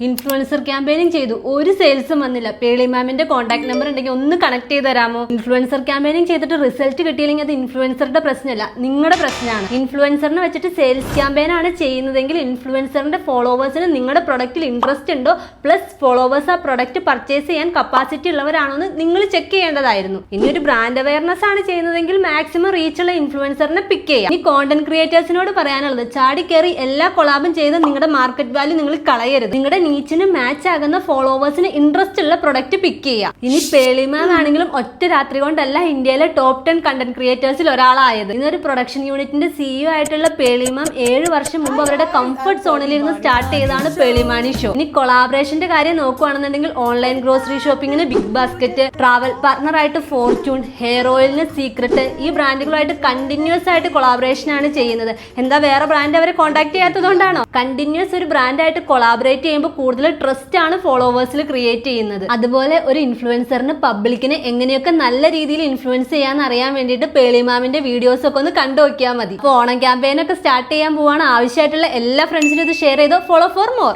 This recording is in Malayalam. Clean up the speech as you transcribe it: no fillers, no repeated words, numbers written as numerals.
ഇൻഫ്ലുവൻസർ ക്യാമ്പയിനിങ് ചെയ്തു, ഒരു സെയിൽസും വന്നില്ല. പേളി മാമിന്റെ കോൺടാക്ട് നമ്പർ ഉണ്ടെങ്കിൽ ഒന്ന് കണക്ട് ചെയ്ത് തരാമോ? ഇൻഫ്ലുവൻസർ ക്യാമ്പയിനിങ് ചെയ്തിട്ട് റിസൾട്ട് കിട്ടിയില്ലെങ്കിൽ അത് ഇൻഫ്ലുവൻസറുടെ പ്രശ്നമല്ല, നിങ്ങളുടെ പ്രശ്നമാണ്. ഇൻഫ്ലുവൻസറിനെ വെച്ചിട്ട് സെയിൽസ് ക്യാമ്പയിൻ ആണ് ചെയ്യുന്നതെങ്കിൽ ഇൻഫ്ലുവൻസറിന്റെ ഫോളോവേഴ്സിന് നിങ്ങളുടെ പ്രൊഡക്റ്റിൽ ഇൻട്രസ്റ്റ് ഉണ്ടോ, പ്ലസ് ഫോളോവേഴ്സ് ആ പ്രൊഡക്റ്റ് പർച്ചേസ് ചെയ്യാൻ കപ്പാസിറ്റി ഉള്ളവരാണോ എന്ന് നിങ്ങൾ ചെക്ക് ചെയ്യേണ്ടതായിരുന്നു. ഇനി ഒരു ബ്രാൻഡ് അവയർനെസ് ആണ് ചെയ്യുന്നതെങ്കിൽ മാക്സിമം റീച്ച് ഉള്ള ഇൻഫ്ലുവൻസറിനെ പിക്ക് ചെയ്യാം. ഈ കോണ്ടന്റ് ക്രിയേറ്റേഴ്സിനോട് പറയാനുള്ളത്, ചാടി കയറി എല്ലാ കൊളാബും ചെയ്ത് നിങ്ങളുടെ മാർക്കറ്റ് വാല്യൂ നിങ്ങൾ കളയരുത്. നിങ്ങളുടെ നീച്ചിന് മാച്ച് ആകുന്ന ഫോളോവേഴ്സിന് ഇൻട്രസ്റ്റ് ഉള്ള പ്രൊഡക്റ്റ് പിക്ക് ചെയ്യാം. ഇനി പേളി മാം ആണെങ്കിലും ഒറ്റ രാത്രി കൊണ്ടല്ല ഇന്ത്യയിലെ ടോപ്പ് 10 കണ്ടന്റ് ക്രിയേറ്റേഴ്സിൽ ഒരാളായത്. ഇന്നൊരു പ്രൊഡക്ഷൻ യൂണിറ്റിന്റെ CEO ആയിട്ടുള്ള പേളി മാം 7 വർഷം മുമ്പ് അവരുടെ കംഫർട്ട് സോണിൽ ഇരുന്ന് സ്റ്റാർട്ട് ചെയ്താണ് പേളിമാണി ഷോ. ഇനി കൊളാബറേഷന്റെ കാര്യം നോക്കുകയാണെന്നുണ്ടെങ്കിൽ ഓൺലൈൻ ഗ്രോസറി ഷോപ്പിങ്ങിന് ബിഗ് ബാസ്ക്കറ്റ്, ട്രാവൽ പാർട്ണറായിട്ട് ഫോർച്യൂൺ, ഹെയർ ഓയിലിന് സീക്രട്ട്, ഈ ബ്രാൻഡുകളായിട്ട് കണ്ടിന്യൂസ് ആയിട്ട് കൊളാബറേഷൻ ആണ് ചെയ്യുന്നത്. എന്താ വേറെ ബ്രാൻഡ് അവരെ കോൺടാക്ട് ചെയ്യാത്തതുകൊണ്ടാണോ? കണ്ടിന്യൂസ് ഒരു ബ്രാൻഡായിട്ട് കൊളാബറേറ്റ് ചെയ്യുമ്പോൾ കൂടുതൽ ട്രസ്റ്റ് ആണ് ഫോളോവേഴ്സിൽ ക്രിയേറ്റ് ചെയ്യുന്നത്. അതുപോലെ ഒരു ഇൻഫ്ലുവൻസറിന് പബ്ലിക്കിനെ എങ്ങനെയൊക്കെ നല്ല രീതിയിൽ ഇൻഫ്ലുവൻസ് ചെയ്യാന്ന് അറിയാൻ വേണ്ടിയിട്ട് പേളി മാമിന്റെ വീഡിയോസ് ഒക്കെ ഒന്ന് കണ്ടു നോക്കിയാൽ മതി. ഓണം ക്യാമ്പയിൻ ഒക്കെ സ്റ്റാർട്ട് ചെയ്യാൻ പോവാണ്. ആവശ്യമായിട്ടുള്ള എല്ലാ ഫ്രണ്ട്സിനും ഇത് ഷെയർ ചെയ്തോ. Follow for more.